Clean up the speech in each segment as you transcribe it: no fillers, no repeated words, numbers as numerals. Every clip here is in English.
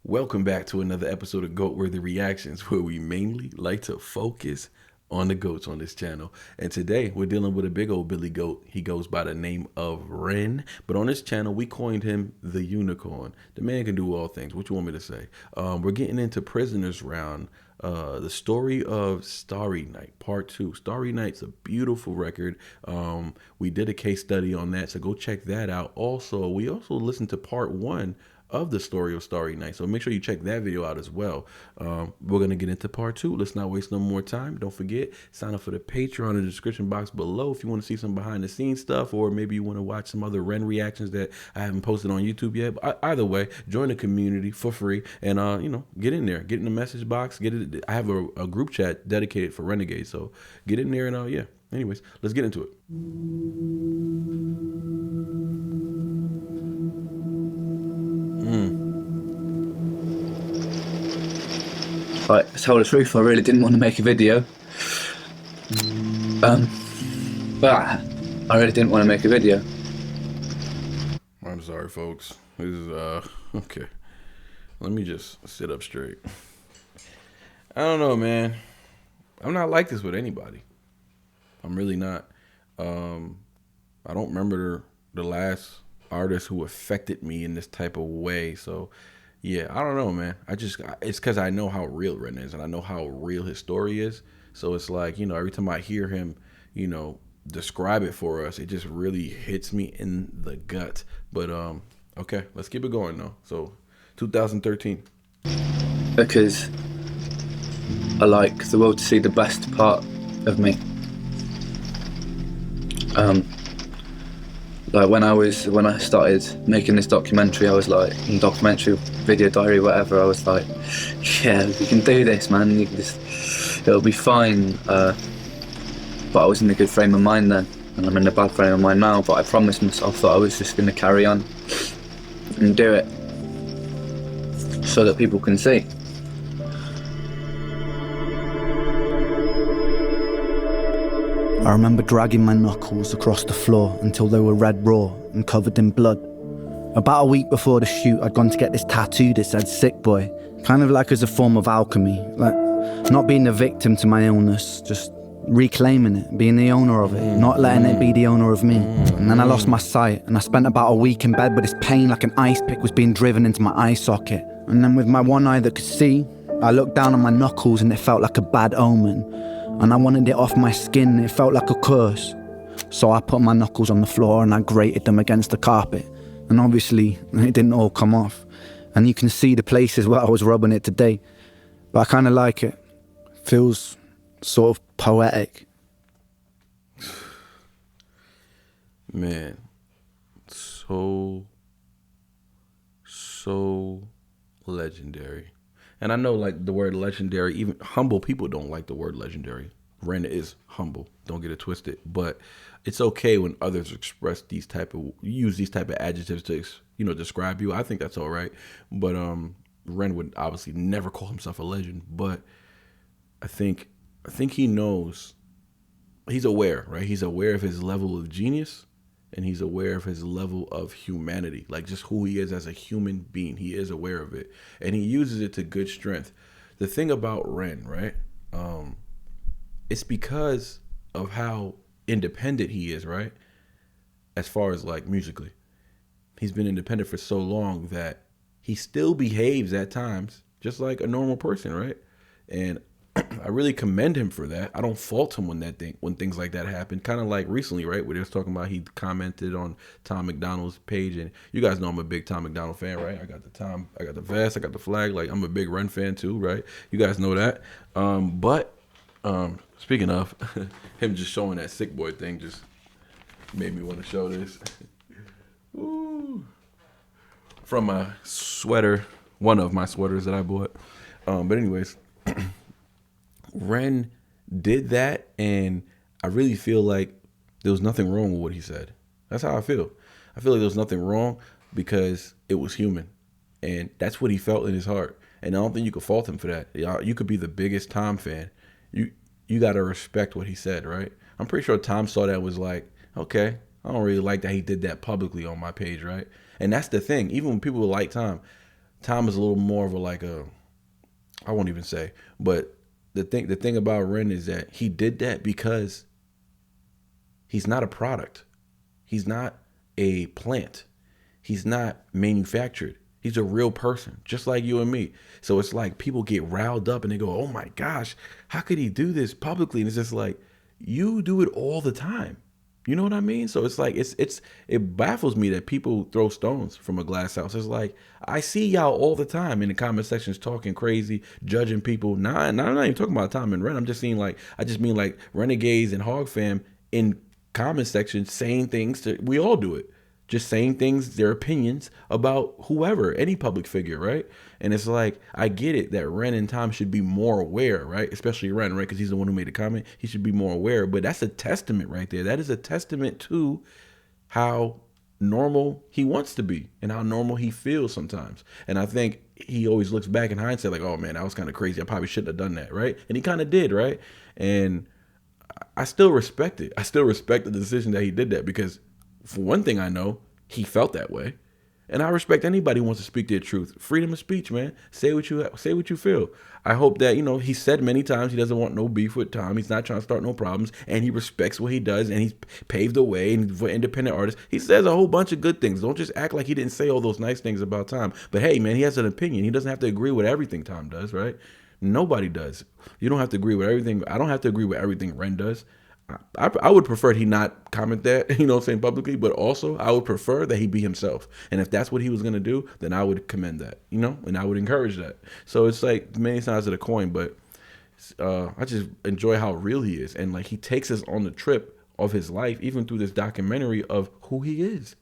Welcome back to another episode of Goat Worthy Reactions, where we mainly like to focus on the goats on this channel. And today we're dealing with a big old Billy Goat. He goes by the name of Ren, but on this channel we coined him the Unicorn. The man can do all things. What you want me to say? We're getting into Prisoners Round, the story of Starry Night, Part 2. Starry Night's a beautiful record. We did a case study on that, so go check that out. We also listened to Part 1 of the story of Starry Night, so make sure you check that video out as well. We're gonna get into part 2. Let's not waste no more time. Don't forget, sign up for the Patreon in the description box below if you want to see some behind the scenes stuff, or maybe you want to watch some other Ren reactions that I haven't posted on YouTube yet. But either way, join the community for free, and get in there, get in the message box, get it. I have a group chat dedicated for Renegades, so get in there, and yeah. Anyways, let's get into it. Right, to tell the truth, I really didn't want to make a video. But I really didn't want to make a video. I'm sorry, folks. This is okay. Let me just sit up straight. I don't know, man. I'm not like this with anybody. I'm really not. I don't remember the last artist who affected me in this type of way. So yeah, I don't know, man. It's because I know how real Ren is, and I know how real his story is. So it's like, every time I hear him, describe it for us, it just really hits me in the gut. But okay, let's keep it going though. So 2013. Because I like the world to see the best part of me. Like when I started making this documentary, I was like, documentary, video diary, whatever, I was like, yeah, we can do this, man. It'll be fine. But I was in a good frame of mind then, and I'm in a bad frame of mind now. But I promised myself that I was just going to carry on and do it so that people can see. I remember dragging my knuckles across the floor until they were red raw and covered in blood. About a week before the shoot, I'd gone to get this tattoo that said "Sick Boy," kind of like as a form of alchemy, like not being a victim to my illness, just reclaiming it, being the owner of it, not letting it be the owner of me. And then I lost my sight, and I spent about a week in bed with this pain like an ice pick was being driven into my eye socket. And then with my one eye that could see, I looked down on my knuckles and it felt like a bad omen. And I wanted it off my skin, it felt like a curse. So I put my knuckles on the floor and I grated them against the carpet. And obviously, it didn't all come off. And you can see the places where I was rubbing it today. But I kind of like it. Feels sort of poetic. Man, so legendary. And I know, like, the word legendary, even humble people don't like the word legendary. Ren is humble, don't get it twisted. But it's okay when others use these type of adjectives to describe you. I think that's all right. But Ren would obviously never call himself a legend. But I think he knows, he's aware, right? He's aware of his level of genius, and he's aware of his level of humanity, like just who he is as a human being. He is aware of it, and he uses it to good strength. The thing about Ren, right? It's because of how independent he is, right? As far as like musically, he's been independent for so long that he still behaves at times just like a normal person, right? And I really commend him for that. I don't fault him when things like that happen. Kind of like recently, right, where they was talking about he commented on Tom McDonald's page, and you guys know I'm a big Tom McDonald fan, right? I got the vest, I got the flag. Like, I'm a big Ren fan too, right? You guys know that. But speaking of him just showing that Sick Boy thing, just made me want to show this. Ooh. From my sweater, one of my sweaters that I bought. But anyways. Ren did that, and I really feel like there was nothing wrong with what he said. That's how I feel. I feel like there was nothing wrong because it was human, and that's what he felt in his heart. And I don't think you could fault him for that. You could be the biggest Tom fan. You got to respect what he said, right? I'm pretty sure Tom saw that and was like, okay, I don't really like that he did that publicly on my page, right? And that's the thing. Even when people like Tom Tom is a little more of a like a, I won't even say, but the thing about Ren is that he did that because he's not a product. He's not a plant. He's not manufactured. He's a real person, just like you and me. So it's like people get riled up and they go, oh my gosh, how could he do this publicly? And it's just like, you do it all the time. You know what I mean? So it's like, it baffles me that people throw stones from a glass house. It's like, I see y'all all the time in the comment sections talking crazy, judging people. Nah, I'm not even talking about Tom and Ren. I just mean like renegades and Hog Fam in comment sections saying things we all do it. Just saying things, their opinions about whoever, any public figure, right? And it's like, I get it that Ren and Tom should be more aware, right? Especially Ren, right? Because he's the one who made the comment. He should be more aware. But that's a testament right there. That is a testament to how normal he wants to be and how normal he feels sometimes. And I think he always looks back in hindsight like, oh man, that was kind of crazy. I probably shouldn't have done that, right? And he kind of did, right? And I still respect it. I still respect the decision that he did that because for one thing I know, he felt that way. And I respect anybody who wants to speak their truth. Freedom of speech, man. Say what you feel. I hope that, he said many times he doesn't want no beef with Tom. He's not trying to start no problems. And he respects what he does. And he's paved the way for independent artists. He says a whole bunch of good things. Don't just act like he didn't say all those nice things about Tom. But hey, man, he has an opinion. He doesn't have to agree with everything Tom does, right? Nobody does. You don't have to agree with everything. I don't have to agree with everything Ren does. I would prefer he not comment that, saying publicly, but also I would prefer that he be himself. And if that's what he was going to do, then I would commend that, and I would encourage that. So it's like many sides of the coin, but I just enjoy how real he is. And like he takes us on the trip of his life, even through this documentary of who he is.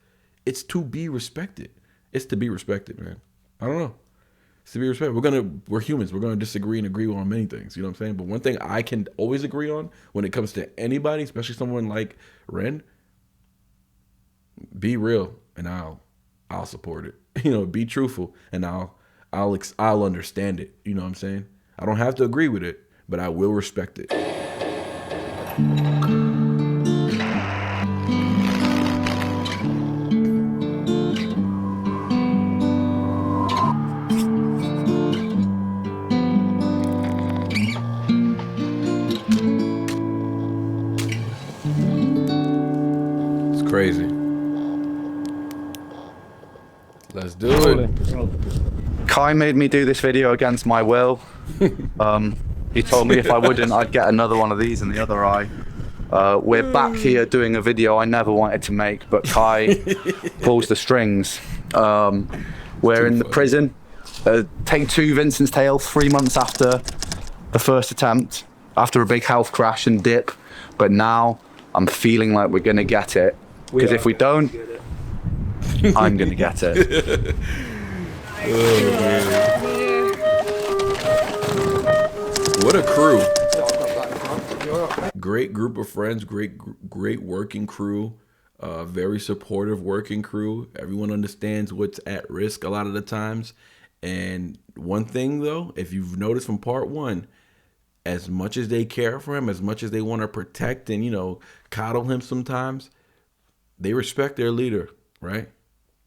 It's to be respected. It's to be respected, man. I don't know. To be respected. We're humans. We're gonna disagree and agree on many things. You know what I'm saying? But one thing I can always agree on when it comes to anybody, especially someone like Ren, be real and I'll support it. Be truthful and I'll understand it. You know what I'm saying? I don't have to agree with it, but I will respect it. Crazy. Let's do it. Kai made me do this video against my will. He told me if I wouldn't, I'd get another one of these in the other eye. We're back here doing a video I never wanted to make, but Kai pulls the strings. We're in the prison. Take 2, Vincent's Tale, 3 months after the first attempt, after a big health crash and dip. But now I'm feeling like we're going to get it. Because if we don't, I'm going to get it. Oh, man. What a crew. Great group of friends, great working crew, very supportive working crew. Everyone understands what's at risk a lot of the times. And one thing, though, if you've noticed from part 1, as much as they care for him, as much as they want to protect and, coddle him sometimes, they respect their leader, right?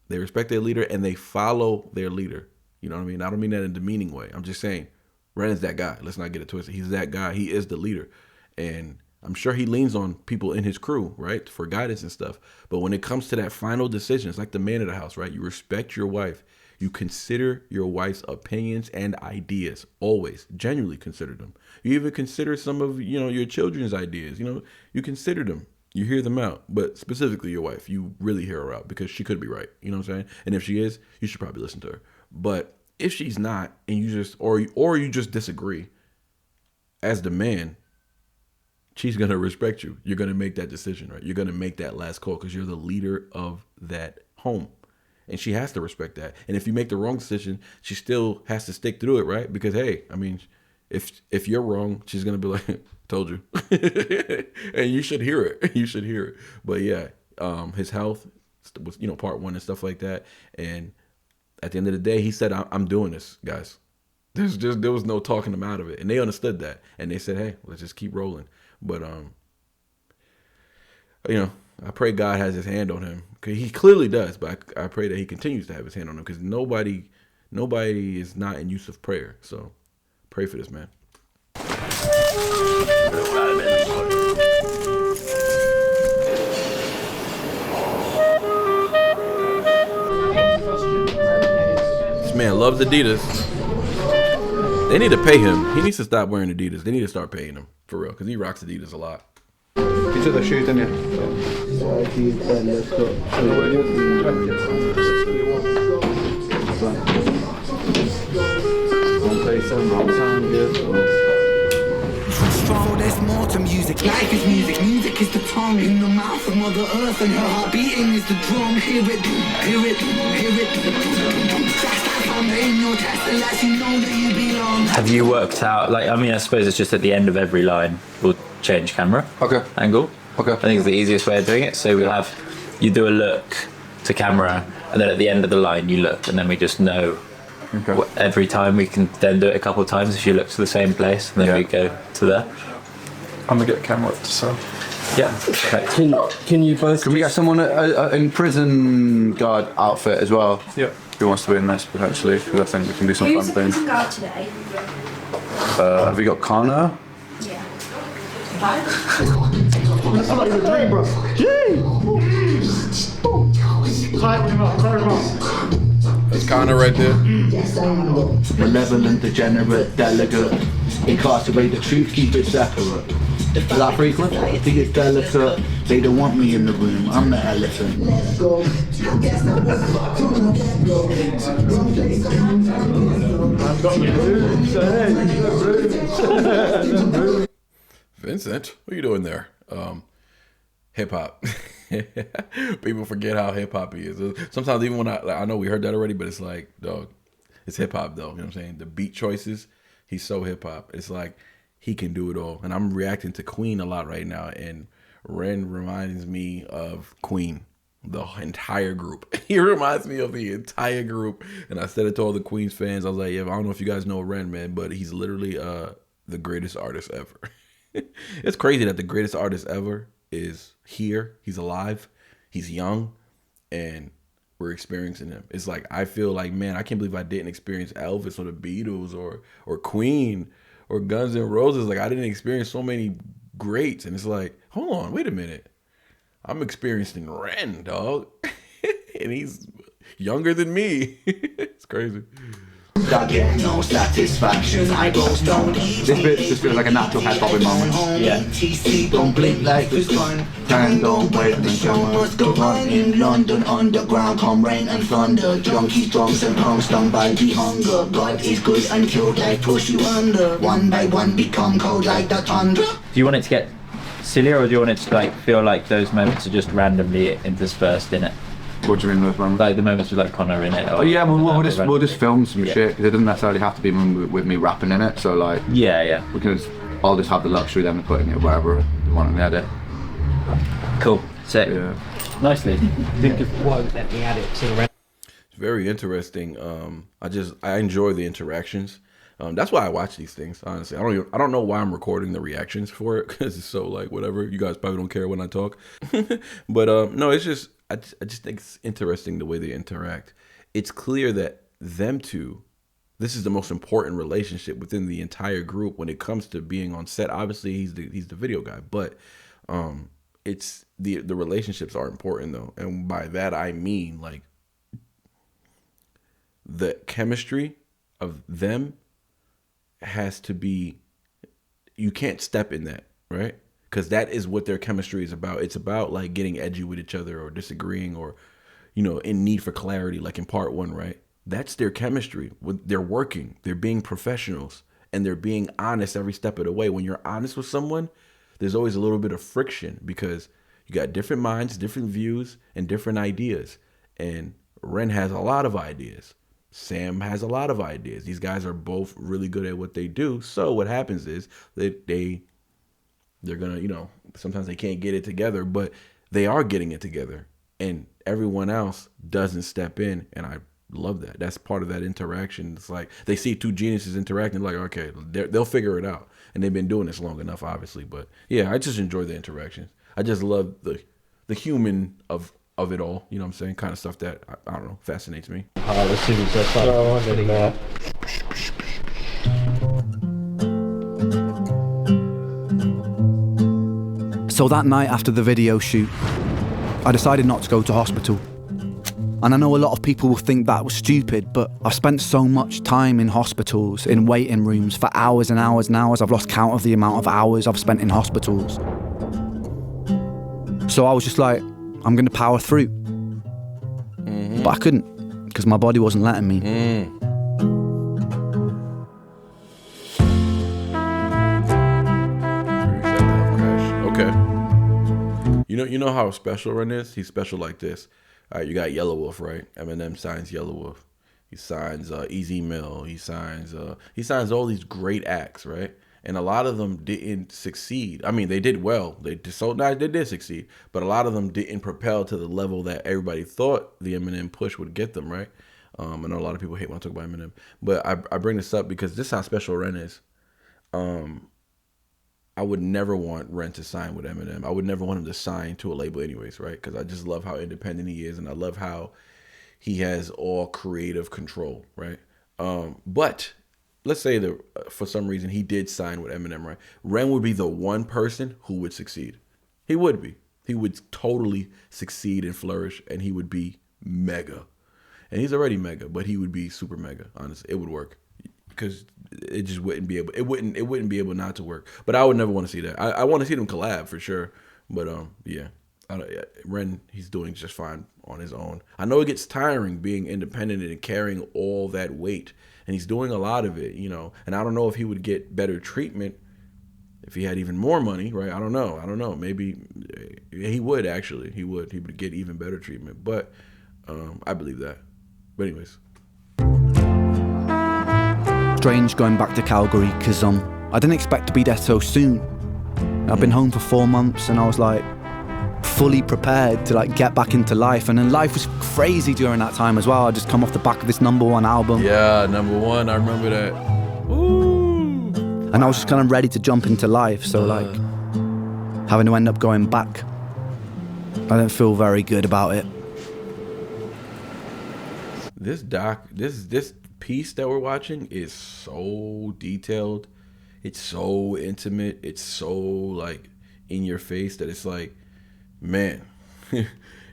They respect their leader and they follow their leader. You know what I mean? I don't mean that in a demeaning way. I'm just saying, Ren is that guy. Let's not get it twisted. He's that guy. He is the leader. And I'm sure he leans on people in his crew, right, for guidance and stuff. But when it comes to that final decision, it's like the man of the house, right? You respect your wife. You consider your wife's opinions and ideas. Always. Genuinely consider them. You even consider some of, your children's ideas. You consider them. You hear them out, but specifically your wife, you really hear her out because she could be right. You know what I'm saying? And if she is, you should probably listen to her. But if she's not, and you just, or you just disagree, as the man, she's going to respect you. You're going to make that decision, right? You're going to make that last call because you're the leader of that home. And she has to respect that. And if you make the wrong decision, she still has to stick through it, right? Because, hey, I mean, if you're wrong, she's going to be like, told you. And you should hear it. You should hear it. But yeah, his health was, part 1 and stuff like that. And at the end of the day, he said, I'm doing this, guys. There was no talking him out of it. And they understood that. And they said, hey, let's just keep rolling. But, I pray God has his hand on him. He clearly does, but I pray that he continues to have his hand on him because nobody nobody is not in use of prayer. So pray for this man. This man loves Adidas. They need to pay him. He needs to stop wearing Adidas. They need to start paying him for real, because he rocks Adidas a lot. You took the shoes, didn't you? For there's more to music. Life is music. Music is the tongue in the mouth of Mother Earth, and her heart beating is the drum. Hear it, hear it, hear it. That's that foundation, your test, and lets you know that you belong. Have you worked out, like, I mean, I suppose it's just at the end of every line, we'll change camera angle. Okay. I think it's the easiest way of doing it. So we'll have, you do a look to camera, and then at the end of the line you look, and then we just know every time. We can then do it a couple of times if you look to the same place, and then we go to there. I'm gonna get a camera up to Sam. Yeah. Okay. Can you both? Can we get someone in prison guard outfit as well? Yeah. Who wants to be in this potentially? Because I think we can do some Who's fun the things. prison guard today? Have we got Connor? Yeah. That's Connor right there. Malevolent, degenerate, delegate. Incarcerate the truth, keep it separate. Is that frequent? I think it's delicate. They don't want me in the room, I'm the elephant. Vincent, what are you doing there? Hip hop. People forget how hip hop he is. Sometimes even when I know we heard that already, but it's like, dog, it's hip hop though. You know what I'm saying? The beat choices, he's so hip hop. It's like he can do it all. And I'm reacting to Queen a lot right now, and Ren reminds me of Queen, the entire group. He reminds me of the entire group. And I said it to all the Queens fans. I was like, yeah, I don't know if you guys know Ren, man, but he's literally the greatest artist ever. It's crazy that the greatest artist ever is here. He's alive. He's young, and we're experiencing him. It's like, I feel like, man, I can't believe I didn't experience Elvis or the Beatles or Queen or Guns N' Roses. Like, I didn't experience so many greats. And it's like, hold on, wait a minute. I'm experiencing Ren, dog. And he's younger than me. It's crazy. I get no satisfaction, I go stone. This bit just feels like a natural head bobbing moment. Yeah. TC don't blink like the sun. Time don't wait, the show must go on. In London underground come rain and thunder. Junkies, drums and hung stung by the hunger. God is good until they push you under. One by one become cold like the thunder. Do you want it to get sillier, or do you want it to like feel like those moments are just randomly interspersed in it? What do you mean with them? Like the moments with like Connor in it? Or, Oh yeah, we'll just film some Yeah. shit, because it doesn't necessarily have to be with me rapping in it. So like, Yeah. we can I'll just have the luxury then of putting it wherever we want in the edit. Cool. Sick. Yeah. Nicely. Think of what let me add it to the rest. It's very interesting. I enjoy the interactions. That's why I watch these things. Honestly, I don't know why I'm recording the reactions for it, because it's so like whatever. You guys probably don't care when I talk, but no, it's just I just think it's interesting the way they interact. It's clear that them two, this is the most important relationship within the entire group when it comes to being on set. Obviously, he's the video guy, but it's the relationships are important though, and by that I mean like the chemistry of them has to be, you can't step in that, right? Because that is what their chemistry is about. It's about like getting edgy with each other or disagreeing or, you know, in need for clarity, like in part one, right? That's their chemistry. They're working, they're being professionals, and they're being honest every step of the way. When you're honest with someone, there's always a little bit of friction because you got different minds, different views, and different ideas. And Ren has a lot of ideas. Sam has a lot of ideas. These guys are both really good at what they do. So what happens is that they're gonna, you know, sometimes they can't get it together, but they are getting it together, and everyone else doesn't step in. And I love that. That's part of that interaction. It's like they see two geniuses interacting, like, okay, they'll figure it out, and they've been doing this long enough, obviously. But yeah, I just enjoy the interactions. I just love the human of of it all. You know what I'm saying? Kind of stuff that I don't know, fascinates me. As soon as I start No, I didn't know. So that night after the video shoot, I decided not to go to hospital. And I know a lot of people will think that was stupid, but I've spent so much time in hospitals, in waiting rooms for hours and hours and hours. I've lost count of the amount of hours I've spent in hospitals. So I was just like, I'm going to power through. But I couldn't, because my body wasn't letting me. Okay. You know how special Ren is? He's special like this. All right, you got Yellow Wolf, right? Eminem signs Yellow Wolf. He signs Easy Mill. He signs all these great acts, right? And a lot of them didn't succeed. I mean, they did well. They did succeed, but a lot of them didn't propel to the level that everybody thought the Eminem push would get them, right? I know a lot of people hate when I talk about Eminem, but I bring this up because this is how special Ren is. I would never want Ren to sign with Eminem. I would never want him to sign to a label anyways, right? Because I just love how independent he is, and I love how he has all creative control, right? But let's say that for some reason he did sign with Eminem, right? Ren would be the one person who would succeed. He would be. He would totally succeed and flourish, and he would be mega. And he's already mega, but he would be super mega, honestly. It would work. Because it just wouldn't be able. It wouldn't be able not to work. But I would never want to see that. I want to see them collab for sure. But yeah, Ren, he's doing just fine on his own. I know it gets tiring being independent and carrying all that weight, and he's doing a lot of it, you know. And I don't know if he would get better treatment if he had even more money, right? I don't know. Maybe he would actually. He would get even better treatment. But I believe that. But anyways. Strange going back to Calgary because I didn't expect to be there so soon. I've been home for 4 months and I was like fully prepared to like get back into life, and then life was crazy during that time as well. I just come off the back of this #1 album. Yeah, #1. I remember that. Ooh. And I was just kind of ready to jump into life, so like having to end up going back, I don't feel very good about it. This piece that we're watching is so detailed, it's so intimate, it's so like in your face that it's like, man,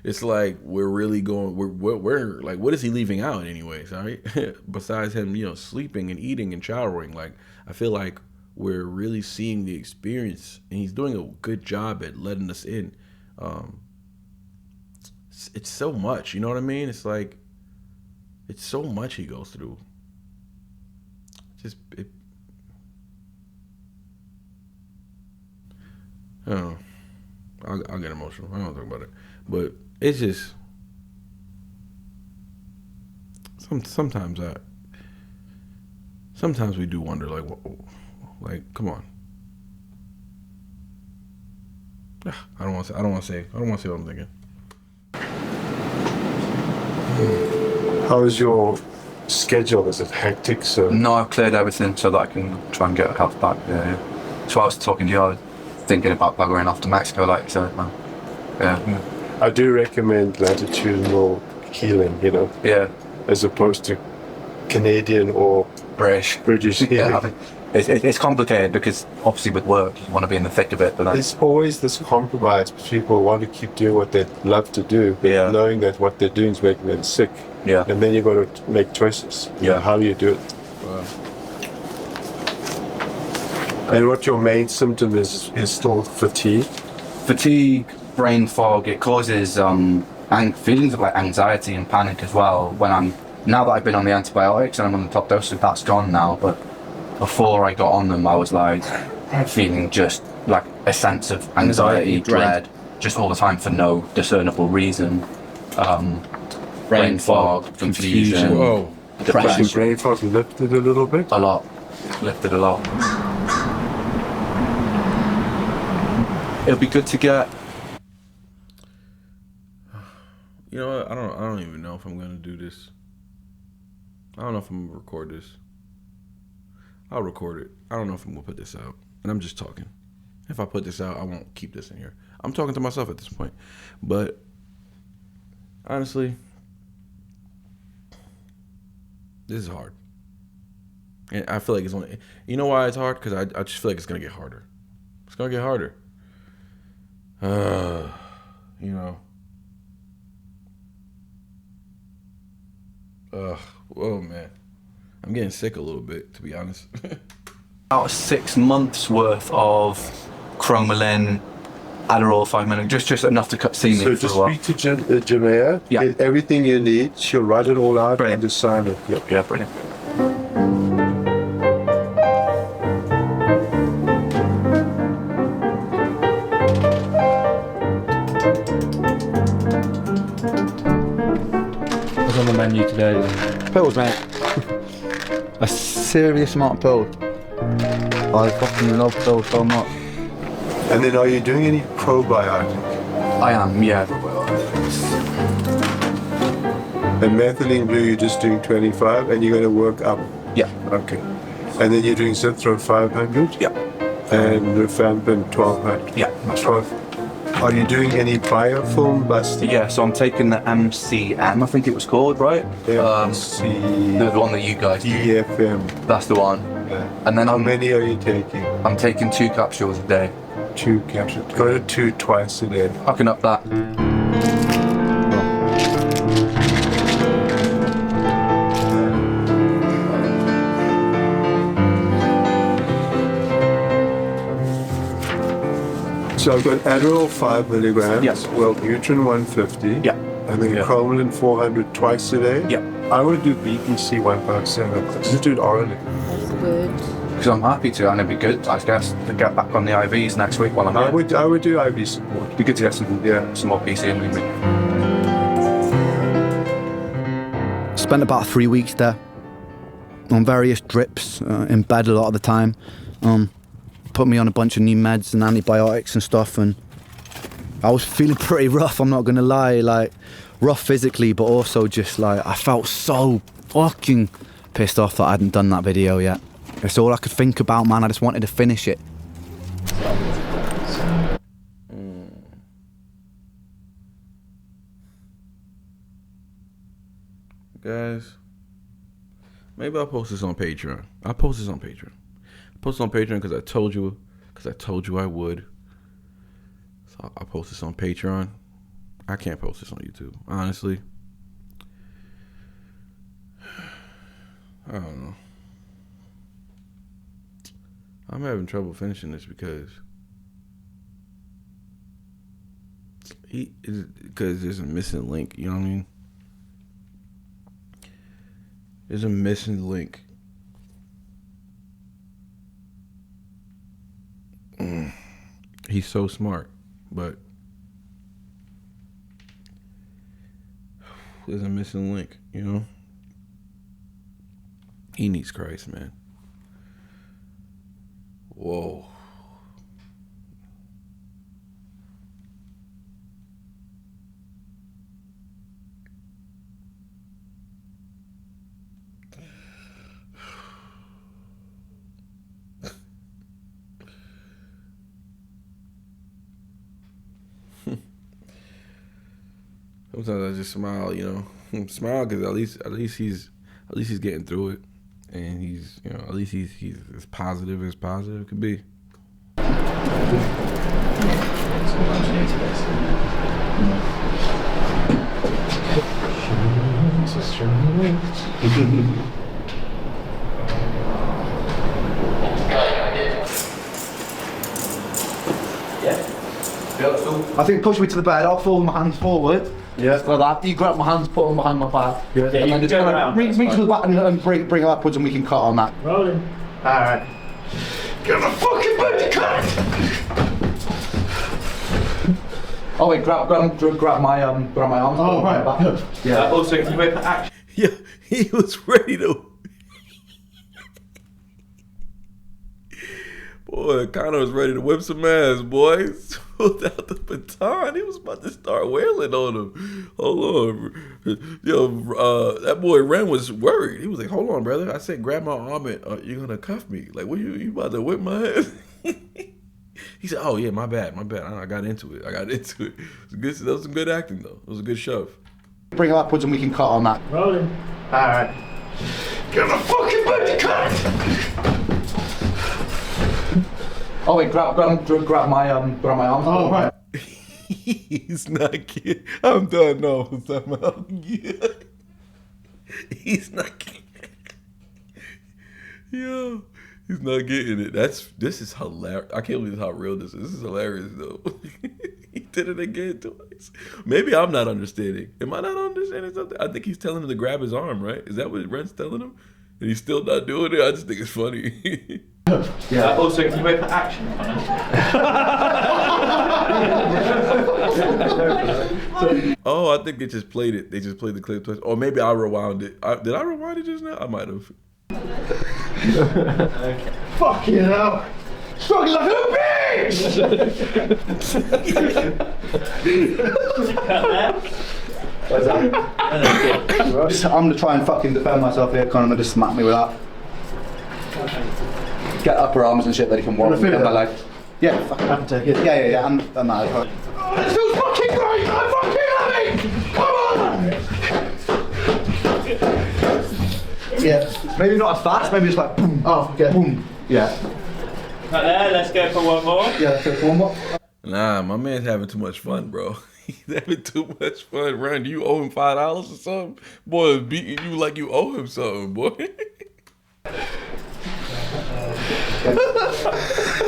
it's like we're really going, we're like, what is he leaving out anyways, all right? Besides him, you know, sleeping and eating and showering, like I feel like we're really seeing the experience, and he's doing a good job at letting us in. It's so much, you know what I mean? It's like, it's so much he goes through. I don't know. I'll get emotional. I don't want to talk about it. But it's just, sometimes we do wonder, like, come on. I don't want to say what I'm thinking. How is your schedule? Is it hectic? So No, I've cleared everything so that I can try and get health back. Yeah. So I was talking to you, I was thinking about going off to Mexico, like you said, man. Yeah. I do recommend latitudinal healing, you know, Yeah. as opposed to Canadian or British. healing. Yeah. It's complicated because obviously with work you want to be in the thick of it, but There's always this compromise. People want to keep doing what they love to do, but Yeah. knowing that what they're doing is making them sick. Yeah. And then you got to make choices. Yeah. How do you do it? Wow. And what your main symptom is still fatigue. Fatigue, brain fog, it causes feelings of like anxiety and panic as well. Now that I've been on the antibiotics and I'm on the top dose, so that's gone now, but before I got on them I was like feeling just like a sense of anxiety, dread, just all the time for no discernible reason. Brain fog, confusion, Whoa. depression. Your brain fog lifted a little bit. A lot. Lifted a lot. It'll be good to get. You know what? I don't even know if I'm gonna do this. I don't know if I'm gonna record this. I'll record it. I don't know if I'm gonna put this out. And I'm just talking. If I put this out, I won't keep this in here. I'm talking to myself at this point. But honestly, this is hard. And I feel like it's only, you know why it's hard? Because I just feel like it's going to get harder. It's going to get harder. You know. Whoa, man. I'm getting sick a little bit, to be honest. About 6 months worth of Chromalin, Adderall, 5 milligrams, just enough to see me So for a just while. speak to Jamea, Yeah. get everything you need. She'll write it all out Brilliant. and just sign it. Yep. Yeah, brilliant. What's on the menu today? Pills, mate. A serious amount of pills. I fucking love pills so much. And then are you doing any probiotic? I am, yeah. And methylene blue, you're just doing 25 and you're going to work up. Yeah. Okay. And then you're doing Zithron 500? Yeah. And Rifampin 1200? Yeah, that's right. Are you doing any biofilm busting? Yeah, so I'm taking the MCM, I think it was called, right? The one that you guys do. EFM. That's the one. Yeah. And then How many are you taking? I'm taking 2 capsules a day. 2 capsules. Go to 2 twice a day. I can up that. So I've got Adderall 5 milligrams. Yes. Wellbutrin 150. Yeah. And then Yeah. Chromalin 400 twice a day. Yeah. I would do BPC 157. Just do it orally. Because I'm happy to, and it'd be good, I guess, to get back on the IVs next week while I'm I here. would do IV support. It'd be good to get some more PC in with me. Spent about 3 weeks there on various drips, in bed a lot of the time. Put me on a bunch of new meds and antibiotics and stuff, and I was feeling pretty rough, I'm not gonna lie, like rough physically, but also just like I felt so fucking pissed off that I hadn't done that video yet. It's all I could think about, man. I just wanted to finish it. Guys, maybe I'll post this on Patreon. I'll post this on Patreon. I post it on Patreon because I told you I would. So I'll post this on Patreon. I can't post this on YouTube, honestly. I don't know. I'm having trouble finishing this because there's a missing link. You know what I mean? There's a missing link. He's so smart, but there's a missing link, you know? He needs Christ, man. Whoa. Sometimes I just smile, you know, smile because at least he's getting through it, and he's, you know, at least he's as positive could be. I think push me to the bed, I'll fold my hands forward. Yeah. Like that. You grab my hands, put them behind my back. Yeah. And then just go kind around, of reach that's to the back and bring it upwards, and we can cut on that. Rolling. Alright. Get the fucking bed, cut! Oh wait, grab my arms. Oh, right. Back. Yeah. Also, if you wait for action. Yeah, he was ready to. Boy, Connor was ready to whip some ass, boys. Pulled out the baton. He was about to start wailing on him. Hold on. Yo, that boy Ren was worried. He was like, hold on, brother. I said, grab my arm and you're going to cuff me. Like, what you about to whip my ass? He said, oh, yeah, my bad. I got into it. It was good. That was some good acting, though. It was a good shove. Bring it upwards and we can cut on that. Rolling. Alright. Get the fucking body cut! Oh wait, grab my arm. Oh, right. He's not kidding. I'm done. No, somehow. Yeah. He's not getting it. Yo, he's not getting it. This is hilarious. I can't believe how real this is. This is hilarious though. He did it again twice. Maybe I'm not understanding. Am I not understanding something? I think he's telling him to grab his arm, right? Is that what Rent's telling him? And he's still not doing it? I just think it's funny. Yeah. Also, can you wait for action on it? Oh, I think they just played it. They just played the clip twice. Or maybe I rewound it. Did I rewind it just now? I might have. Fucking hell! Struggling like a bitch! I'm gonna try and fucking defend myself here. Conor just smack me with that. Get upper arms and shit that he can walk in my leg. Yeah, fucking have to take it. Yeah. And that. Oh, this feels fucking great! I fucking love it! Come on! Yeah, maybe not as fast. Maybe just like boom. Oh, okay. Boom. Yeah. Right there, let's go for one more. Yeah. Let's go for one more. Nah, my man's having too much fun, bro. He's having too much fun. Ren, do you owe him $5 or something? Boy, beating you like you owe him something, boy.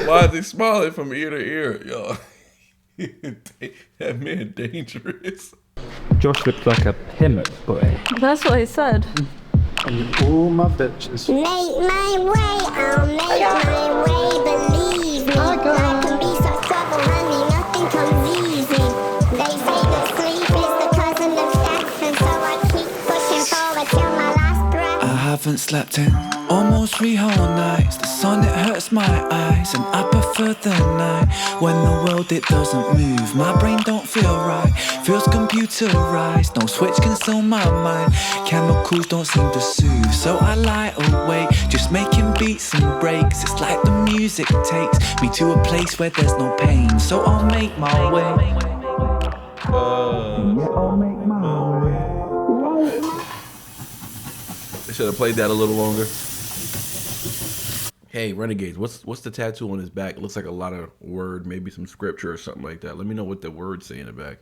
Why is he smiling from ear to ear, yo? That man dangerous. Josh looks like a pimp boy. That's what he said. All my bitches. Make my way, I'll make my way, believe me. I can be so stubborn, honey, nothing comes easy. They say that sleep is the cousin of death, and so I keep pushing forward till my last breath. I haven't slept in almost 3 whole nights. The sun, it hurts my eyes, and I prefer the night when the world, it doesn't move. My brain don't feel right, feels computerized. No switch can still my mind, chemicals don't seem to soothe. So I lie awake, just making beats and breaks. It's like the music takes me to a place where there's no pain. So I'll make my way. I'll make my way. They should have played that a little longer. Hey, Renegades, what's the tattoo on his back? It looks like a lot of word, maybe some scripture or something like that. Let me know what the words say in the back.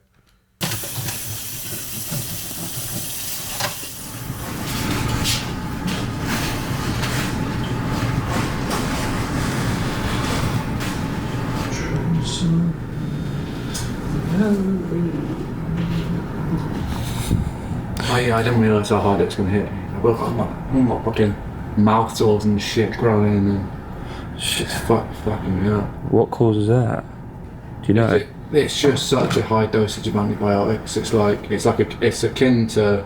Oh yeah, I didn't realise how hard it was going to hit. I woke up, my fucking mouth sores and shit growing and shit's fucking me up. What causes that? Do you know? It's just such a high dosage of antibiotics. It's akin to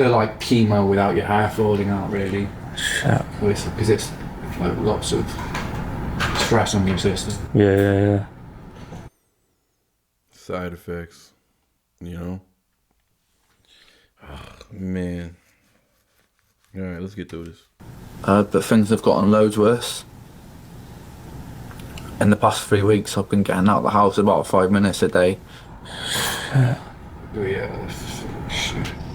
like chemo without your hair falling out, really. Shit. Because it's like lots of stress on your system. Yeah. Side effects, you know? Oh, man. All right, let's get through this. But things have gotten loads worse. In the past 3 weeks, I've been getting out of the house about 5 minutes a day. I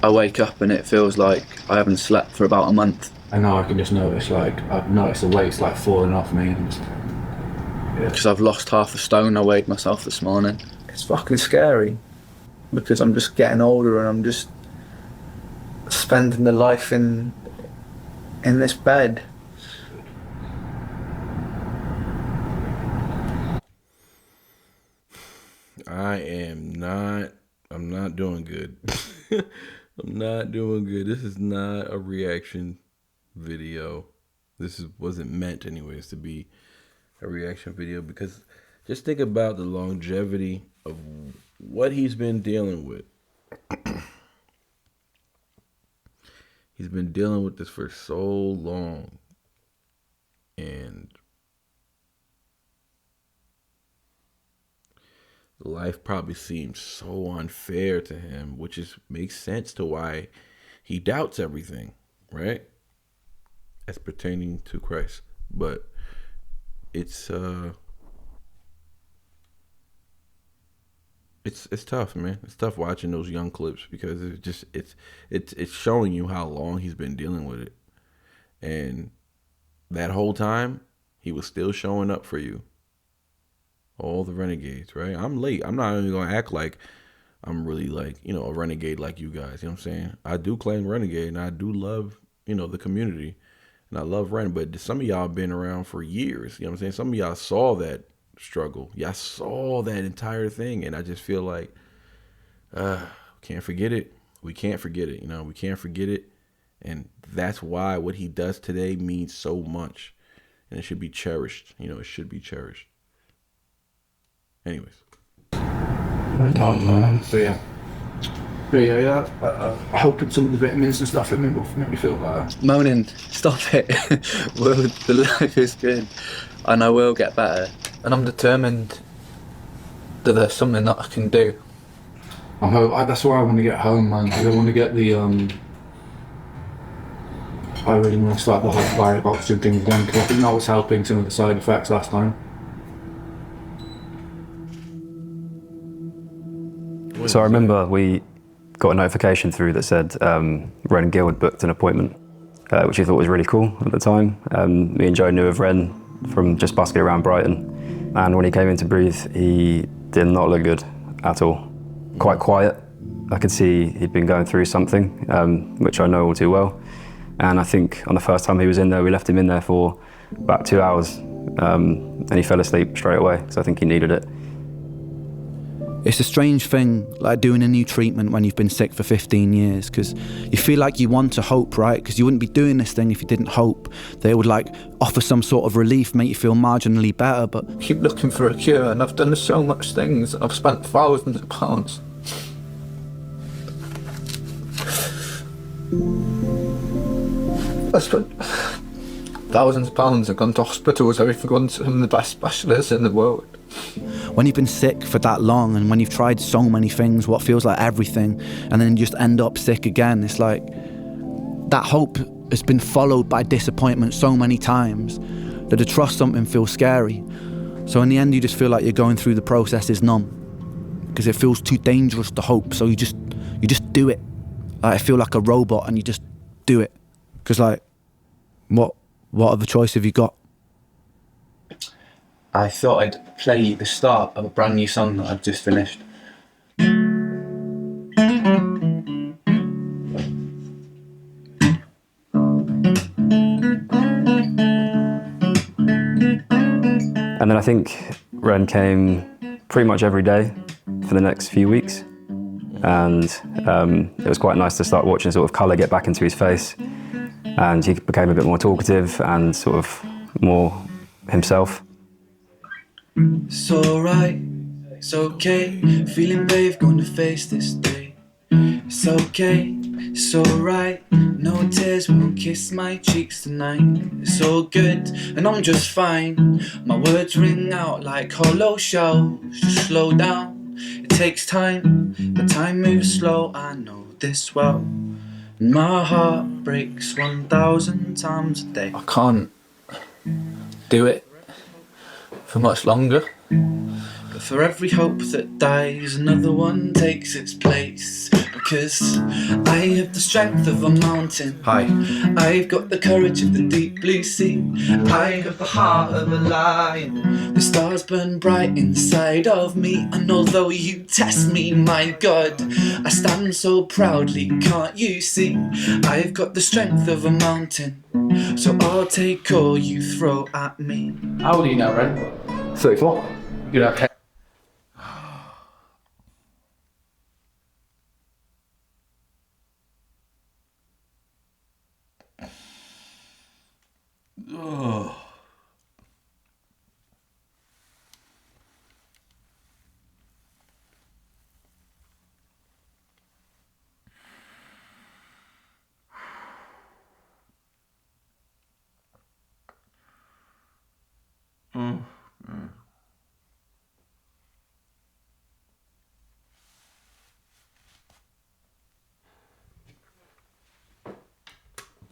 wake up and it feels like I haven't slept for about a month. And now I can just notice, I've noticed the weight's falling off me. Because I've lost half a stone, I weighed myself this morning. It's fucking scary. Because I'm just getting older and I'm just spending the life in this bed. I'm not doing good. I'm not doing good. This is not a reaction video. Wasn't meant anyways to be a reaction video, because just think about the longevity of what he's been dealing with. He's been dealing with this for so long. And life probably seems so unfair to him, which makes sense to why he doubts everything, right? As pertaining to Christ. But it's It's tough, man. It's tough watching those young clips because it's showing you how long he's been dealing with it, and that whole time he was still showing up for you. All the renegades, right? I'm late. I'm not even gonna act like I'm really like, a renegade like you guys. You know what I'm saying? I do claim renegade and I do love, the community. And I love Ren, but some of y'all been around for years. You know what I'm saying? Some of y'all saw that struggle. Y'all saw that entire thing. And I just feel like, can't forget it. We can't forget it. We can't forget it. And that's why what he does today means so much. And it should be cherished. It should be cherished. Anyways. I hope some of the vitamins and stuff in me will make me feel better. Moaning, stop it. Well, the life is good, and I will get better. And I'm determined that there's something that I can do. That's why I want to get home, man. I want to get the I really want to start the hyperbaric oxygen thing again because I think that was helping some of the side effects last time. So I remember we got a notification through that said Ren Gill had booked an appointment, which he thought was really cool at the time. Me and Joe knew of Ren from just busking around Brighton, and when he came in to breathe, he did not look good at all. Quite quiet. I could see he'd been going through something, which I know all too well. And I think on the first time he was in there, we left him in there for about 2 hours, and he fell asleep straight away, so I think he needed it. It's a strange thing, like doing a new treatment when you've been sick for 15 years, because you feel like you want to hope, right? Because you wouldn't be doing this thing if you didn't hope that it would offer some sort of relief, make you feel marginally better, but... I keep looking for a cure, and I've done so much things. I've spent thousands of pounds. I spent thousands of pounds. I've gone to hospitals. I've gone to some of the best specialists in the world. When you've been sick for that long and when you've tried so many things, what feels like everything, and then you just end up sick again, it's like that hope has been followed by disappointment so many times that to trust something feels scary. So in the end, you just feel like you're going through the process is numb because it feels too dangerous to hope. So you just do it. I feel like a robot and you just do it because what other choice have you got? I thought I'd play the start of a brand new song that I've just finished. And then I think Ren came pretty much every day for the next few weeks. And it was quite nice to start watching sort of colour get back into his face. And he became a bit more talkative and sort of more himself. It's alright, it's okay. Feeling brave, going to face this day. It's okay, it's alright. No tears will kiss my cheeks tonight. It's all good, and I'm just fine. My words ring out like hollow shells. Just slow down, it takes time. But time moves slow, I know this well. And my heart breaks 1,000 times a day. I can't do it for much longer. But for every hope that dies, another one takes its place. Because I have the strength of a mountain. Hi. I've got the courage of the deep blue sea. I have the heart of a lion. The stars burn bright inside of me. And although you test me, my God, I stand so proudly, can't you see? I've got the strength of a mountain. So I'll take all you throw at me. How old are you now, Ren? 34. You're okay.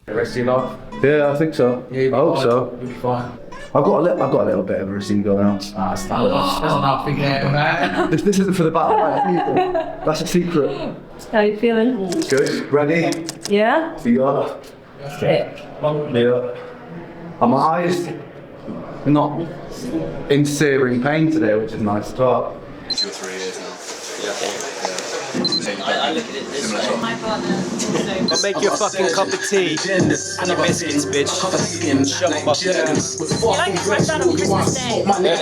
The rest of your life? Yeah, I think so. I hope so. You'll be fine. I've got a little bit of a receipt going on. That's enough to get man. This isn't for the battle, right? That's a secret. How you feeling? Good. Ready? Yeah? Yeah. Sick. Yeah. And my eyes not in searing pain today, which is nice as well. 2 or 3 years now. I look at it this way. My partner. I'll make you a fucking cup of tea and your biscuits, bitch. Shut up. You like to crash out on Christmas Day. This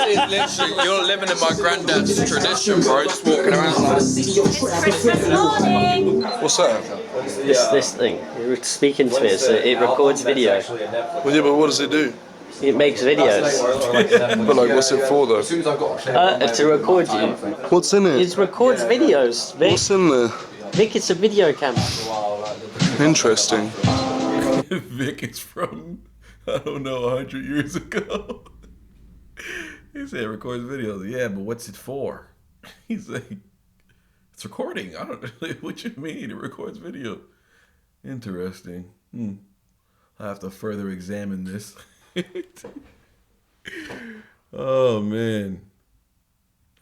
is literally, you're living in my granddad's tradition, bro. Just walking around like. It's Christmas morning. What's that? This thing, you're speaking to it, so it records video. Well, yeah, but what does it do? It makes videos. But like, what's it for though? To record you. What's in it? It records videos, Vic. What's in there? Vic, it's a video camera. Interesting. Vic is from, I don't know, 100 years ago. He said it records videos. Yeah, but what's it for? He's like, it's recording. I don't know what you mean. It records video. Interesting. I have to further examine this. Oh man.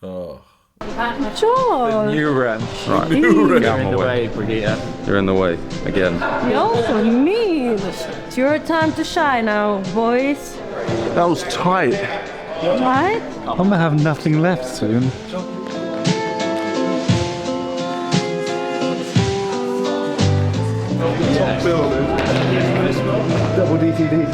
Oh. George. New Ren. Right. New Get out of my way. You're in the way again. You're so mean. It's your time to shine now, boys. That was tight. Right? I'm gonna have nothing left soon. Top bill, double DTD.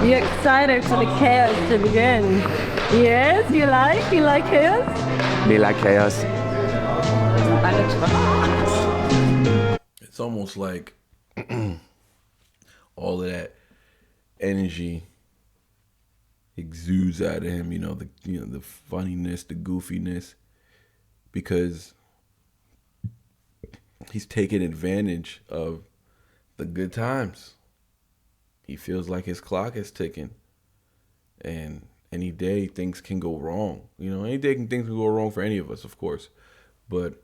You excited for the chaos to begin? Yes, you like chaos? Me like chaos. It's almost like all of that energy exudes out of him, the funniness, the goofiness, because he's taking advantage of the good times. He feels like his clock is ticking, and any day things can go wrong. Any day things can go wrong for any of us, of course, but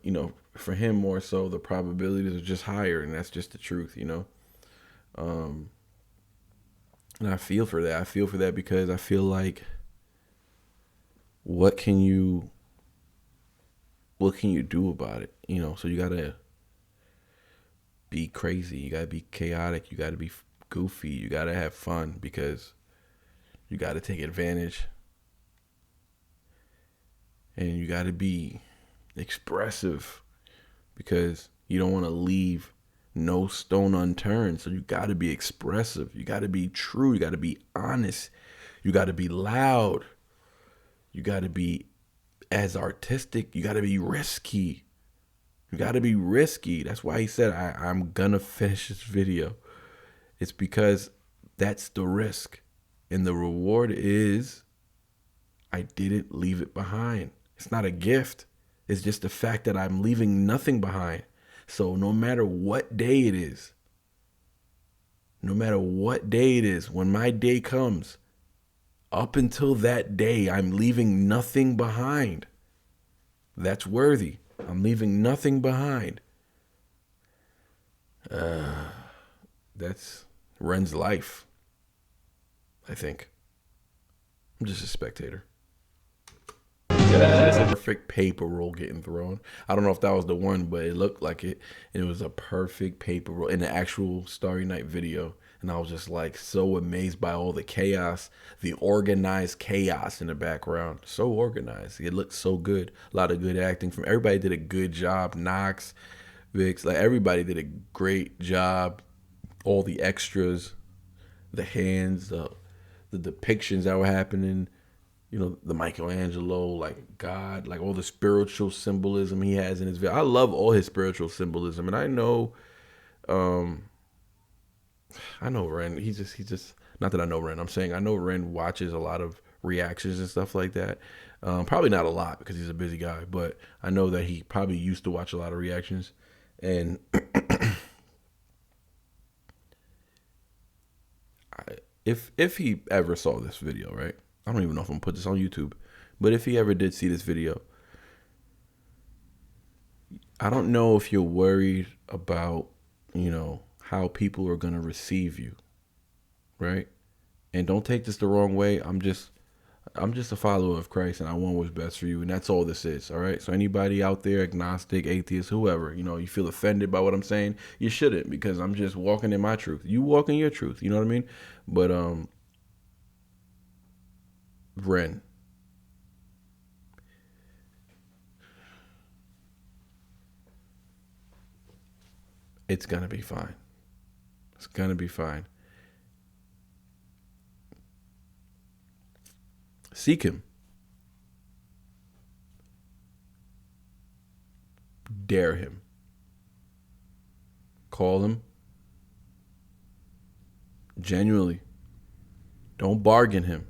for him more so, the probabilities are just higher, and that's just the truth. And I feel for that. I feel for that because I feel like, what can you do about it? So you gotta be crazy. You gotta be chaotic. You gotta be goofy. You gotta have fun because you gotta take advantage, and you gotta be expressive because you don't want to leave no stone unturned. So you got to be expressive. You got to be true. You got to be honest. You got to be loud. You got to be as artistic. You got to be risky. You got to be risky. That's why he said, I'm going to finish this video. It's because that's the risk. And the reward is I didn't leave it behind. It's not a gift. It's just the fact that I'm leaving nothing behind. So no matter what day it is, when my day comes, up until that day, I'm leaving nothing behind. That's worthy. I'm leaving nothing behind. That's Ren's life, I think. I'm just a spectator. Perfect paper roll getting thrown. I don't know if that was the one, but it looked like it. And it was a perfect paper roll in the actual Starry Night video. And I was just like so amazed by all the chaos, the organized chaos in the background. So organized. It looked so good. A lot of good acting from everybody. Did a good job. Knox, Vix, like everybody did a great job. All the extras, the hands, the depictions that were happening. The Michelangelo, like God, like all the spiritual symbolism he has in his video. I love all his spiritual symbolism. And I know Ren, he's just, not that I know Ren, I'm saying I know Ren watches a lot of reactions and stuff like that. Probably not a lot because he's a busy guy, but I know that he probably used to watch a lot of reactions. And if he ever saw this video, right? I don't even know if I'm gonna put this on YouTube, But if he ever did see this video, I don't know if you're worried about, you know, how people are going to receive you, right? And don't take this the wrong way. I'm just a follower of Christ, and I want what's best for you, and that's all this is, all right? So anybody out there, agnostic, atheist, whoever, you know, you feel offended by what I'm saying, you shouldn't, because I'm just walking in my truth. You walk in your truth, you know what I mean? But Ren, it's gonna be fine. It's gonna be fine. Seek him. Dare him. Call him. Genuinely. Don't bargain him.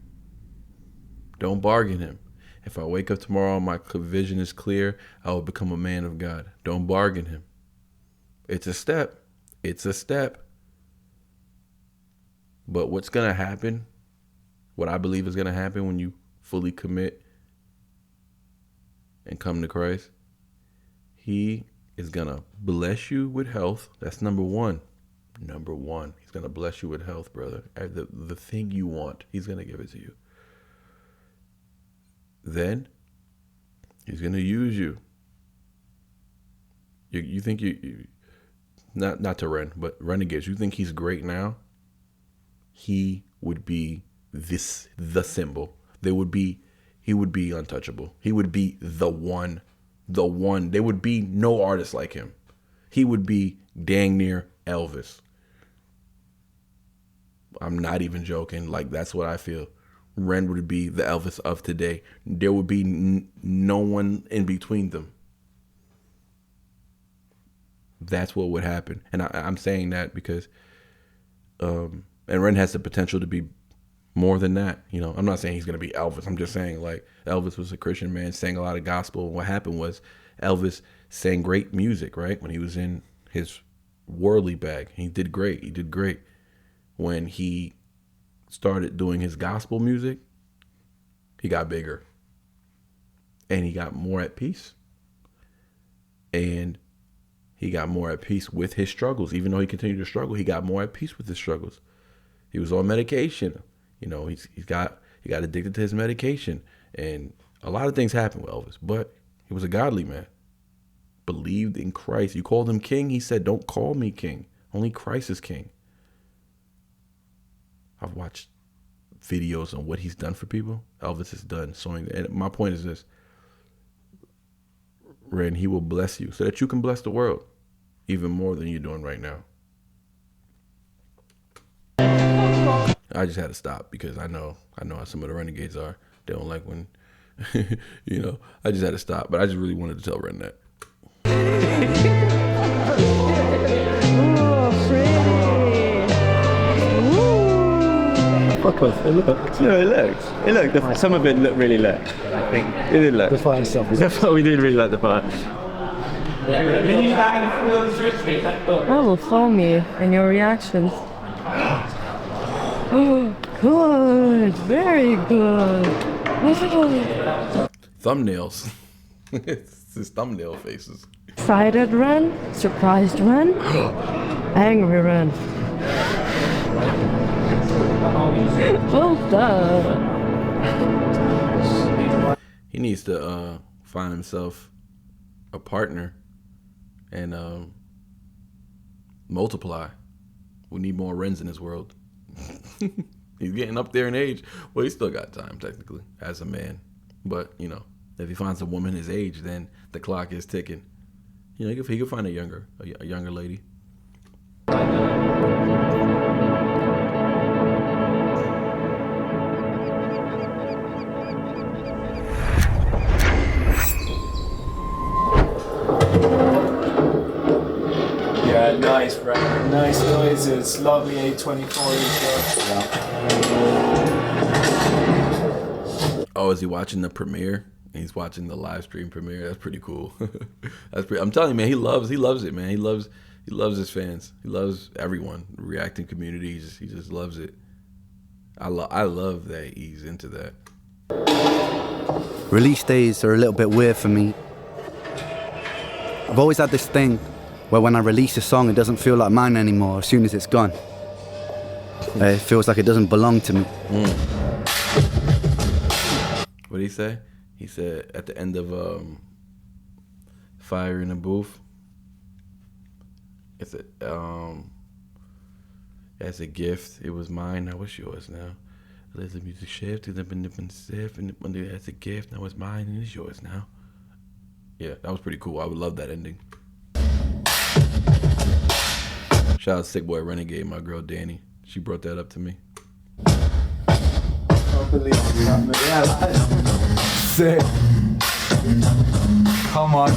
Don't bargain him. If I wake up tomorrow and my vision is clear, I will become a man of God. Don't bargain him. It's a step. It's a step. But what's going to happen, what I believe is going to happen when you fully commit and come to Christ, he is going to bless you with health. That's number one. Number one. He's going to bless you with health, brother. The thing you want, he's going to give it to you. Then he's going to use you. You think you not to Ren, but renegades, you think he's great now? He would be the symbol. He would be untouchable. He would be the one. There would be no artist like him. He would be dang near Elvis. I'm not even joking. Like, that's what I feel. Ren would be the Elvis of today. There would be no one in between them. That's what would happen. And I'm saying that because, and Ren has the potential to be more than that. You know, I'm not saying he's going to be Elvis. I'm just saying, like, Elvis was a Christian man, sang a lot of gospel. And what happened was Elvis sang great music, right? When he was in his worldly bag, he did great. He did great. When he started doing his gospel music, he got bigger and he got more at peace, and he got more at peace with his struggles. Even though he continued to struggle, he got more at peace with his struggles. He was on medication. You know, he got addicted to his medication, and a lot of things happened with Elvis, but he was a godly man, believed in Christ. You called him king. He said, don't call me king. Only Christ is king. I've watched videos on what he's done for people. Elvis has done so. And my point is this, Ren, he will bless you so that you can bless the world even more than you're doing right now. I just had to stop because I know how some of the renegades are. They don't like when, you know, I just had to stop. But I just really wanted to tell Ren that. Fuck off. Look. No, it looked. Some of it looked really lit. I think it did look. The fire stuff. We did really like the fire. I will film you and your reactions. Oh, good. Very good. Thumbnails. It's his thumbnail faces. Excited Ren? Surprised Ren? Angry Ren? Well done. He needs to find himself a partner and multiply. We need more Rens in this world. He's getting up there in age. Well, he's still got time technically as a man, but you know, if he finds a woman his age, then the clock is ticking. You know, he could find a younger lady. Yeah, nice, bro. Nice noises. Lovely A24 intro. Oh, is he watching the premiere? He's watching the live stream premiere. That's pretty cool. I'm telling you, man, he loves it, man. He loves his fans. He loves everyone. The reacting community. He just loves it. I love that he's into that. Release days are a little bit weird for me. I've always had this thing where when I release a song, it doesn't feel like mine anymore as soon as it's gone. It feels like it doesn't belong to me. What did he say? He said at the end of Fire in the Booth, it's as a gift, it was mine, now it's yours now. Let the music shift, as a gift, now it's mine and it's yours now. Yeah, that was pretty cool. I would love that ending. Shout out Sick Boy Renegade, my girl Danny. She brought that up to me. I believe that. Sick. Come on.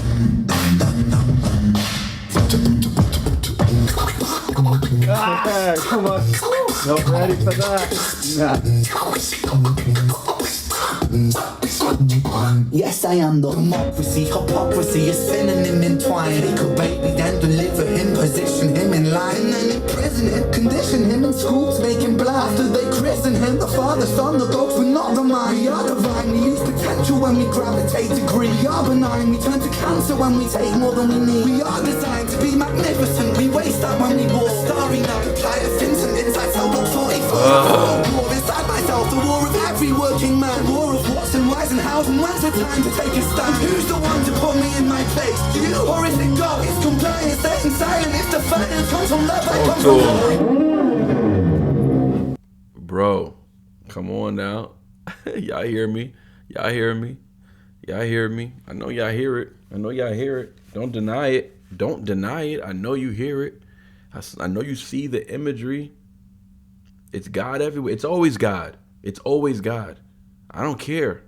Yeah, come on. Not ready for that. Yes, I am the democracy. Hypocrisy is synonym entwined. They could rape me, then deliver him, position him in line, and then imprison him, condition him in schools, make him blind. After they christen him, the Father, Son, the ghost, we're not the mind. We are divine, we use potential when we gravitate to greed. We are benign, we turn to cancer when we take more than we need. We are designed to be magnificent, we waste that when we walk. Starry night, apply a Vincent inside cell block 44. War inside myself, the war of every working man. War of what's and why's and how's and when's the time to take a stand. Who's the one to put me in my place? You or is it God? It's compliance, staying silent. If the finance comes from love, I come from love. Bro, come on now. Y'all hear me? Y'all hear me? Y'all hear me? I know y'all hear it. I know y'all hear it. Don't deny it. Don't deny it. I know you hear it. I know you see the imagery. It's God everywhere. It's always God. It's always God. I don't care.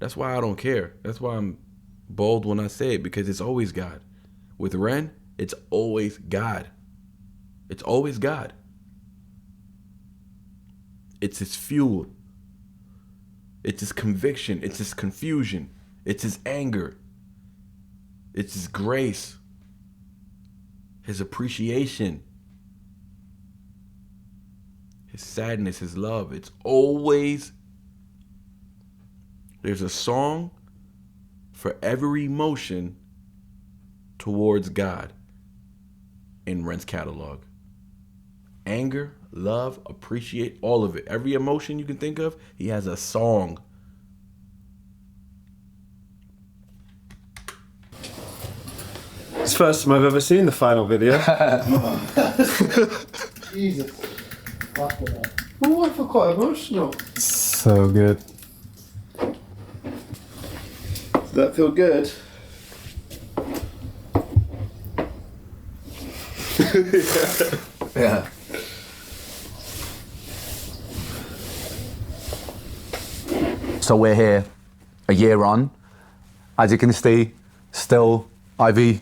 That's why I don't care. That's why I'm bold when I say it, because it's always God. With Ren, it's always God. It's always God. It's his fuel. It's his conviction. It's his confusion. It's his anger. It's his grace. His appreciation. His sadness, his love. It's always, there's a song for every emotion towards God in Ren's catalog. Anger, love, appreciate, all of it. Every emotion you can think of, he has a song. It's the first time I've ever seen the final video. Jesus. Oh, I feel quite emotional. So good. Does that feel good? Yeah. So we're here a year on. As you can see, still IV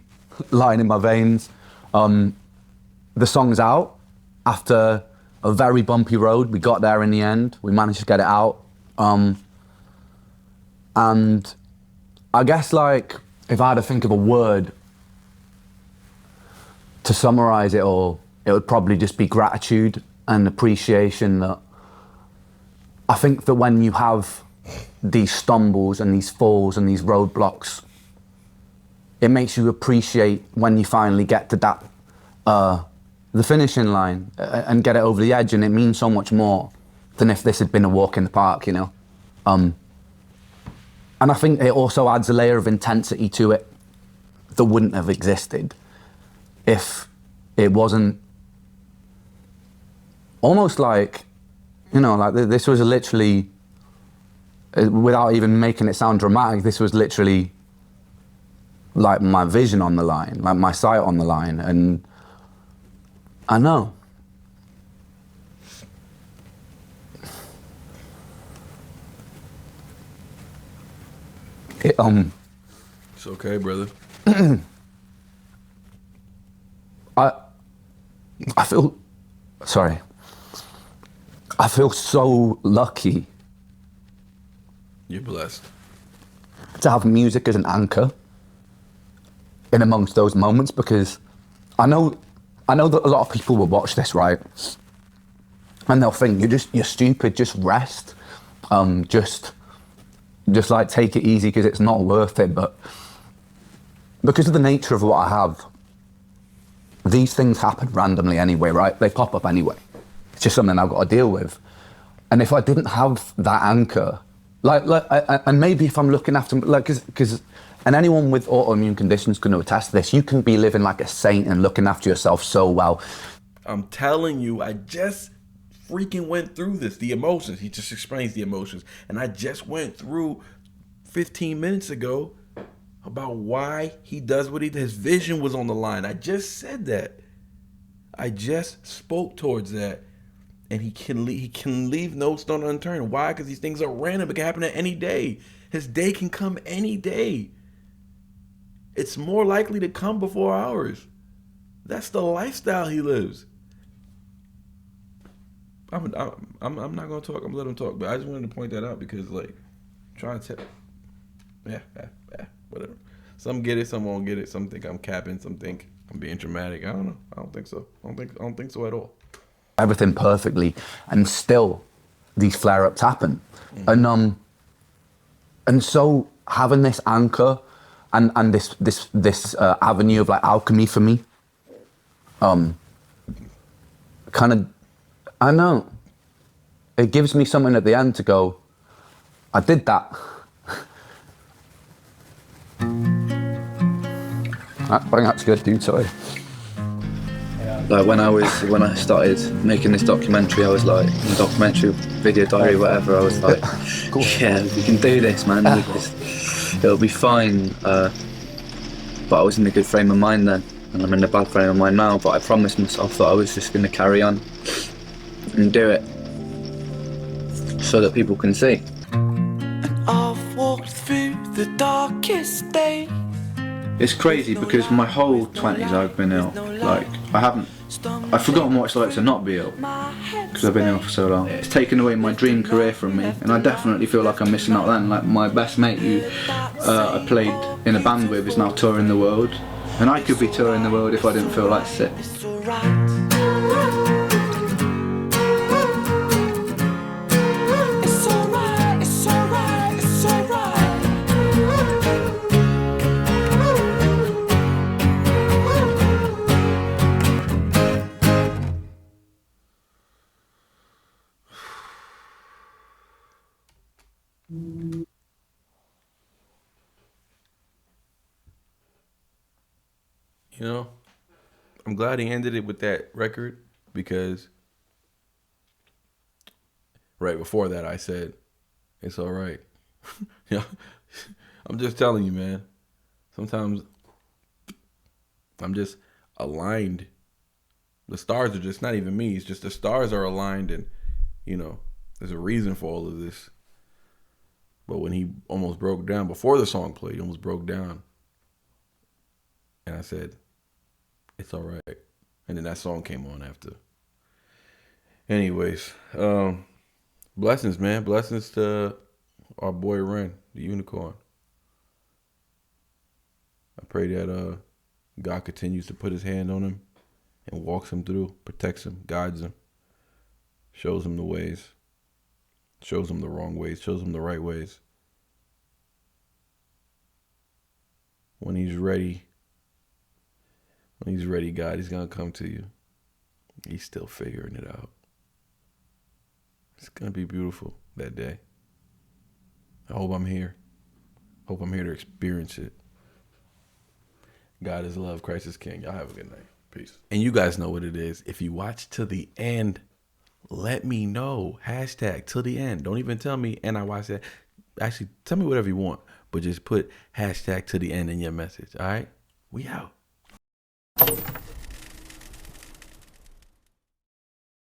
lying in my veins. The song's out after a very bumpy road. We got there in the end. We managed to get it out. And I guess, like, if I had to think of a word to summarize it all, it would probably just be gratitude and appreciation. That I think that when you have these stumbles and these falls and these roadblocks, it makes you appreciate when you finally get to that, the finishing line and get it over the edge, and it means so much more than if this had been a walk in the park, you know? And I think it also adds a layer of intensity to it that wouldn't have existed if it wasn't almost like, you know, like this was literally, without even making it sound dramatic, this was literally like my vision on the line, like my sight on the line. And I know. It's okay, brother. I feel, sorry. I feel so lucky. You're blessed. To have music as an anchor in amongst those moments, because I know that a lot of people will watch this, right? And they'll think you're stupid, just rest. just like take it easy because it's not worth it. But because of the nature of what I have, these things happen randomly anyway, right? They pop up anyway. It's just something I've got to deal with. And if I didn't have that anchor, and maybe if I'm looking after, and anyone with autoimmune conditions can attest to this, you can be living like a saint and looking after yourself so well. I'm telling you, I just freaking went through this. The emotions, he just explains the emotions. And I just went through 15 minutes ago about why he does what he does. His vision was on the line. I just said that. I just spoke towards that. And he can leave no stone unturned. Why? Because these things are random. It can happen at any day. His day can come any day. It's more likely to come before ours. That's the lifestyle he lives. I'm not gonna talk. I'm gonna let him talk. But I just wanted to point that out because, like, trying to tell. Yeah, whatever. Some get it, some won't get it. Some think I'm capping. Some think I'm being dramatic. I don't know. I don't think so. I don't think so at all. Everything perfectly, and still these flare-ups happen. And so having this anchor and this avenue of like alchemy for me, kind of, I know, it gives me something at the end to go, I did that. I think that's good, dude, sorry. Like when I started making this documentary, I was like, documentary, video diary, whatever, I was like, yeah, we can do this, man. It'll be fine. But I was in a good frame of mind then, and I'm in a bad frame of mind now, but I promised myself that I was just going to carry on and do it so that people can see. I've walked through the darkest days. It's crazy because my whole 20s I've been ill. Like, I've forgotten what it's like to not be ill because I've been ill for so long. It's taken away my dream career from me, and I definitely feel like I'm missing out then. Like, my best mate who I played in a band with is now touring the world, and I could be touring the world if I didn't feel like sick. You know, I'm glad he ended it with that record because right before that I said, it's all right. Yeah, I'm just telling you, man. Sometimes I'm just aligned. The stars are just not even me. It's just the stars are aligned, and, you know, there's a reason for all of this. But when he almost broke down, before the song played, he almost broke down. And I said, it's all right. And then that song came on after. Anyways, blessings, man. Blessings to our boy Ren, the unicorn. I pray that God continues to put his hand on him and walks him through, protects him, guides him, shows him the ways, shows him the wrong ways, shows him the right ways. When he's ready, God, he's going to come to you. He's still figuring it out. It's going to be beautiful that day. I hope I'm here. Hope I'm here to experience it. God is love, Christ is King. Y'all have a good night. Peace. And you guys know what it is. If you watch to the end, let me know. Hashtag till the end. Don't even tell me, and I watched that. Actually, tell me whatever you want, but just put hashtag to the end in your message. All right? We out.